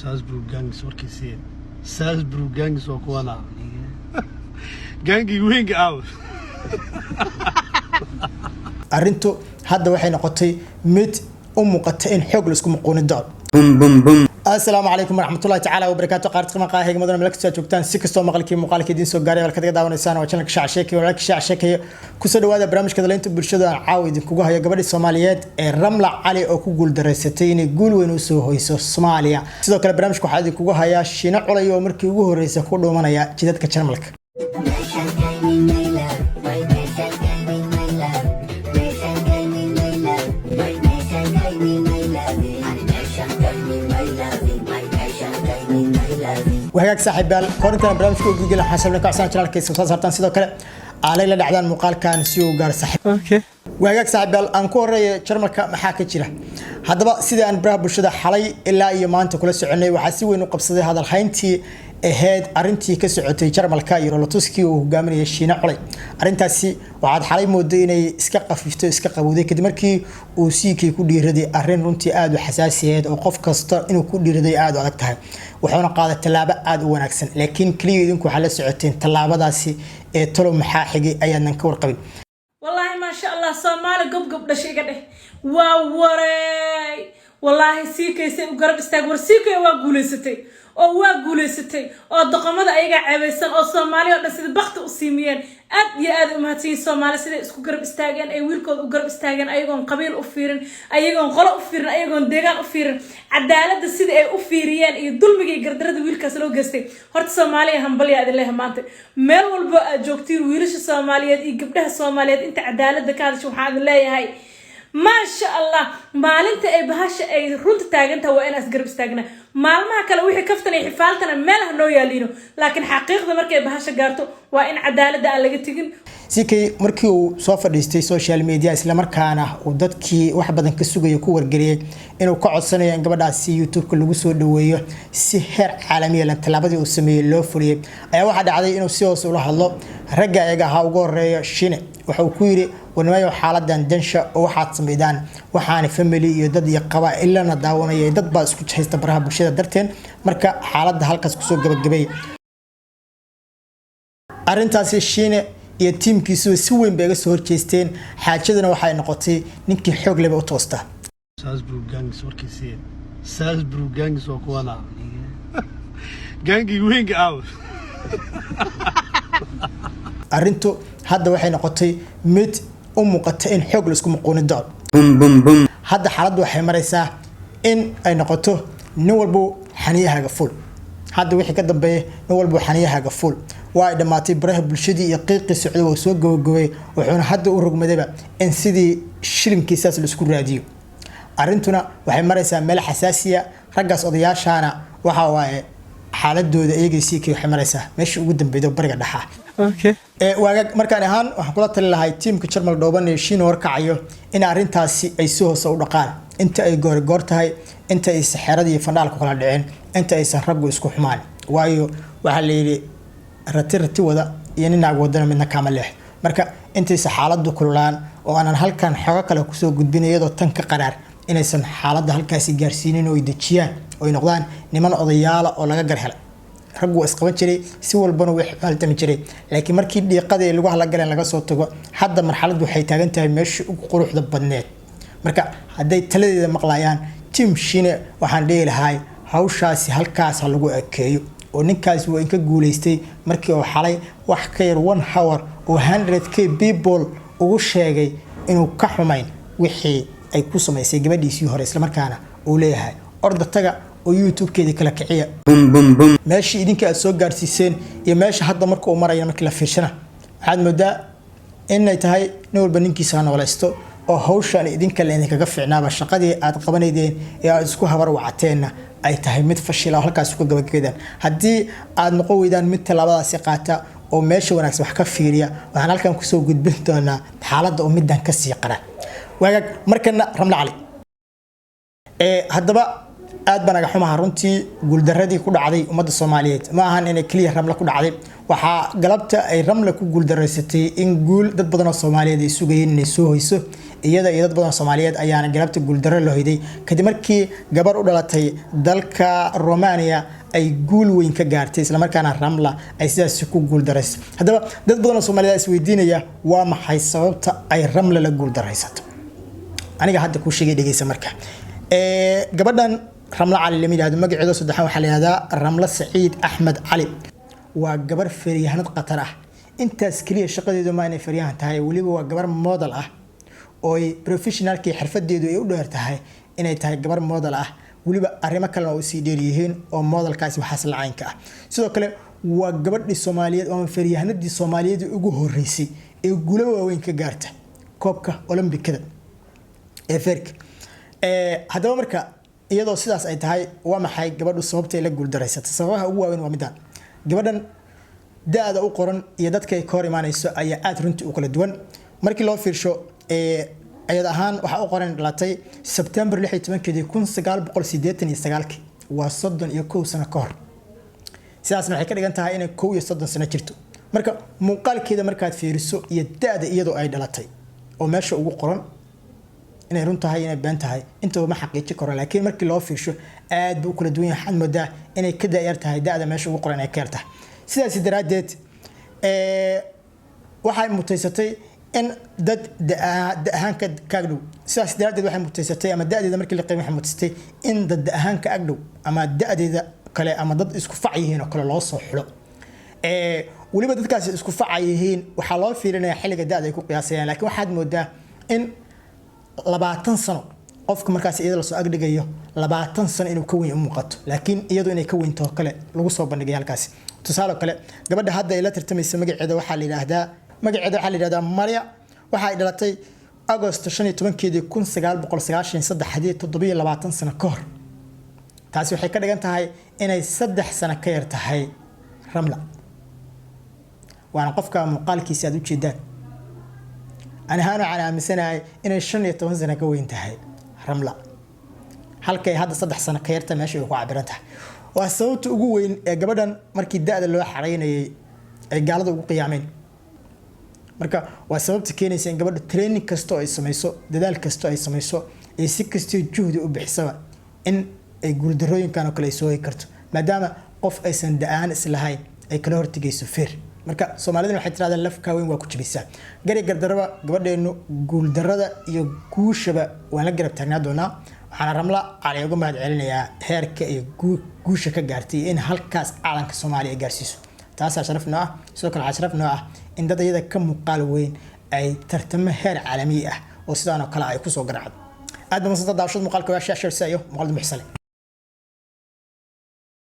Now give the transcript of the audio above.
Salzburg gangs warkiisii Salzburg gangs oo kuwana gangi wing out arintu hadda waxay noqotay mid u muuqata in xoog la isku muqoon doono السلام عليكم ورحمة الله تعالى وبركاته قارت قناة هيك مدن ملك سجوكتان سكستو مقالكي مقالكي دين سو غاري walka daawada insan waa channel shaac sheekay walaalka shaac sheekay ku soo dhawaada barnaamijka daleynta bulshada caawid kugu haya gabadha Soomaaliyeed ee Ramla Cali oo ku guul dareysatay inay guul weyn u soo hoyso Soomaaliya sidoo kale barnaamijku waxa kugu haya Shiina Culay oo markii ugu horeysay ku dhoomanaya jidadka channelka وهيك صاحب كورنتنا برامج كو جيجل حسبنا كعسان channel كيس soo saartan sidoo kale aalay la dhacdaan muuqaalkan si uu gaar saxib okay وهيك صاحب aan ku horeeyay channelka maxaa ka jira hadaba sida aan baraha bulshada xalay ilaa iyo maanta kula soconay waxa si weyn u qabsaday hadal hayntii aheed arintii ka socotay channelka iyo Rolotuski oo hogaaminaya Shiina Culay arintaasi waxaad xalay mooday inay iska qafifto iska qabowday kadib markii uu siikay ku dhiiraday arin runtii aad u xasaasiyeed oo qof kasta inuu ku dhiiraday aad u adag tahay wuxuuna qaaday talaabo aad u wanaagsan laakiin kaliya idinku waxa la socoteen talaabadaasi ee talo maxaa xigay ayaan ka warqabin والله ما شاء الله Soomaali gob dhashay iga dheh waa waray wallahi siikayse u garab istaag war siikay waa guuleysatay oo dhaqamada ayaga ceebaysan oo Soomaali oo dhan sida baqti u siimiyeen aad iyo aad u mahadsan Soomaali sida isku garab istaageen ay wiilkooda u garab istaageen ayagoon qabiil u fiirin ayagoon qolo u fiirin ayagoon deegaan u fiirin cadaaladda sida ay u fiiriyeen iyo dulmiga iyo gardarada wiilkaas loo geystay horta Soomaaliya hambalya aad leeyahay maanta meel walba aad joogtiin wiilasha Soomaaliyeed iyo gabdhaha Soomaaliyeed inta cadaaladda ka hadasho waxaan leeyahay ما شاء الله maalinta ay bahasha ay runta taaganta waa in asgarab istaagna maalmaha kale wixii kaftanay xifaaltana meelaha loo yaaliino laakiin xaqiiqda markay bahasha gaarto waa in cadaaladda aan laga tagin sikay markii uu soo fadhiistay social media isla markaana uu dadkii wax badan ka sugay ku wargeliyay inuu ka codsanayo in gabadhaasi YouTube-ka lagu soo dhaweeyo si heer caalami ah talaabadii uu sameeyay loo fuliyay ayaa waxa dhacday inuu si hoos ula hadlo ragga ayaga ha ugu horeeyo Shiine waxa uu ku yiri ونمايو حالدان دنشا oo waxaad sameeyaan waxaan family iyo dad iyo qabaa'ilana daawanayay dad baa isku haysta baraha bulshada darteen marka xaaladda halkaas ku soo gabagabay arintaasi Shiine iyo teamkiisu si weyn bay soo horjeesteen xaajadana waxay noqotay ninkii xoog leh oo toosta Salzburg gangs warkiisii Salzburg gangs oo kuwana gangi wing out arintu hadda waxay noqotay mid u muuqata in xoog la isku muqoon doono hadda xaaladdu waxay maraysaa in ay noqoto nin walba xaniyaha ful hadda wixii ka dambeeyay nin walba xaniyaha ful waa dhamaatay baraha bulshada iyo qiiqi socdo oo soo gabagabay wuxuuna hadda u rogmadayba in sidii shilinkiisaas la isku raadiyo arintuna waxay maraysaa meel xasaasiya raggaas odayaashana waxa waaye xaaladooda eegaysi kii waxay maraysaa meeshii ugu dambeeyay bariga dhaxa okay waaga markaan ahaan waxaan kula tali lahay teamka Jarmal dhooban ee Shiina warkacayo in arintaasi ay soo hoos u dhaqaan inta ay goor tahay inta ay saxarada iyo fandaalku kala dhaceen inta ay san raggu isku xumaan waayo waxa la yiri ratirti wada iyo ninaag wadana midna kama leh marka intay xaaladdu kululaan oo aanan halkan xogo kale ku soo gudbinayado tan ka qaraar inaysan xaaladda halkaasi gaarsiinin oo ay dajiyaan oo ay noqdaan niman odayaal oo laga gar helay raggu isqaban jiray si walbana way xaltami jiray laakiin markii dhiiqada lagu hala galeen laga soo tago hadda marxaladdu waxay taagan tahay meeshii ugu quruxda badneed marka haday taladeeda maqlayaan team Shiine waxaan dheelahay hawshaasi halkaas lagu ekeeyo oo ninkaas waa in ka guuleystay markii uu xalay wax ka yar 1 hour oo 100k people ugu sheegay inuu ka xumayn wixii ay ku sameysay gabadhiisii hore isla markaana uu leeyahay orda taga oo YouTube-keeda kala kiciya meeshii idinka aad soo gaarsiiseen iyo meesha hadda markuu marayo markii la fiirshana waxaad moodaa inay tahay nin walba ninkiisa noolaysto oo hawshan idinka leen kaga fiicnaaba shaqadii aad qabanaydeen ee aad isku habar wacateena ay tahay mid fashil ah halkaas ku gabagabeedaan haddii aad noqon weydaan mid talaabadaasi qaata oo meesha wanaagsan wax ka fiiriya waxaan halkan ku soo gudbin doonaa xaaladda oo middan ka sii qara waagaag markana Ramla Cali haddaba aad baan aga xumaha runtii guuldaradii ku dhacday ummadda Soomaaliyeed ma ahan inay kaliya Ramla ku dhacday waxa galabta ay Ramla ku guuldareysatay in guul dad badan oo Soomaaliyeed ay sugayeen inay soo hoyso iyada iyo dad badan Soomaaliyeed ayaana galabta guuldarro loo hiday kadib markii gabar u dhalatay dalka Romania ay guul weyn ka gaartay isla markaana Ramla ay sidaas ku guuldareysay hadaba dad badan oo Soomaaliyeed is weydiinaya waa maxay sababta ay Ramla la guuldareysato aniga hadda ku sheegay dhageysa marka gabadhan Ramla Cali lama yiraahdo magaceedu saddexan waxa la yiraahdaa Ramla Saciid Axmed Cali waa gabar feeriyahanad qatar ah intaas kaliya shaqadeedu ma inay feeriyahan tahay waliba waa gabar model ah oo professionalkii xirfadeedu ay u dheer tahay inay tahay gabar model ah waliba arrimo kale oo sii dheer yihiin oo modelkaasi waxa salacaynka ah sidoo kale waa gabadhii Soomaaliyeed oo feeriyahanadii Soomaaliyeed ugu horeysay ee guulo waaweyn ka gaartay koobka Olombikada ee feerka hadaba marka iyadoo sidaas ay tahay waa maxay gabadhu sababtay la guuldareysatay sababaha ugu waaweyn waa midaan gabadhan daada u qoran iyo dadka ay ka hor imaanayso ayaa aad runtii u kala duwan markii loo fiirsho ayada ahaan waxa u qoran dhalatay September 1989 waa 31 sano ka hor sidaasna waxay ka dhigan tahay inay 31 sano jirto marka muuqaalkeeda markaad fiiriso iyo daada iyadoo ay dhalatay oo meesha ugu qoran inay runtahay inay been tahay inta ma xaqiiqi karo laakiin markii loo fiirsho aad buu kala duwan yahay moodaa inay ka daayar tahay daada meesha ugu qoran ay ka yartahay sidaas daraadeed waxay mutaysatay in dad ahaan ka agdhow sidaas daraadeed waxay mutaysatay ama daadeeda markii la qiimeeyay waxay mutaysatay in dad ahaan ka agdhow ama daadeeda kale ama dad isku fac yihiin oo kale loo soo xulo waliba dadkaas isku fac yihiin waxa loo fiirinayaa xilliga daada ay ku qiyaasayaan laakiin waxaad moodaa in 20 sano qofka markaas iyada la soo agdhigayo 20 sano inuu ka weyn u muuqato laakiin iyadu inay ka weynto kale lagu soo bandhigay halkaas tusaale kale gabadha hadda ay la tartamayso magaceeda waxa la yiraahdaa Maria waxa ay dhalatay August 15 1993 sano ka hor taasi waxay ka dhigan tahay inay 3 sano ka yar tahay Ramla waana qofka muuqaalkiisa aad u jeedaan أنا هنا مثلا إن الشنية تونزنا كوين تهاي رملة halkay hadda 3 sano ka yarta meesha ay ku cabirantahay waa sababta ugu weyn ee gabadhan markii daada loo xareynayay ay gaalada ugu qiyaameen marka waa sababta keenaysa in gabadha training kasto ay samayso dadaal kasto ay samayso ee si kasto juhdi u bixisaba in ay guuldarooyinkan oo kale soo karto maadaama qof aysan da'aan islahayn ay kala hortigayso feer marka Soomaalidu waxay tiraahdaa lafka weyn waa ku jibisa gari gardaraba gabadheenu guuldarada iyo guushaba waan la garab taagnaa doonaa waxaan Ramla Cali uga mahad celinayaa heerka iyo guusha ka gaartay in halkaas caalamka Soomaaliya gaarsiiso taas sharafna ah sidoo kale sharafna ah in dad iyada ka muuqaal weyn ay tartamo heer caalami ah oo sidoo kale ay ku soo garaacdo aad ma soo daawashada muuqaalka waa shaashaysayo muuqaal muxsal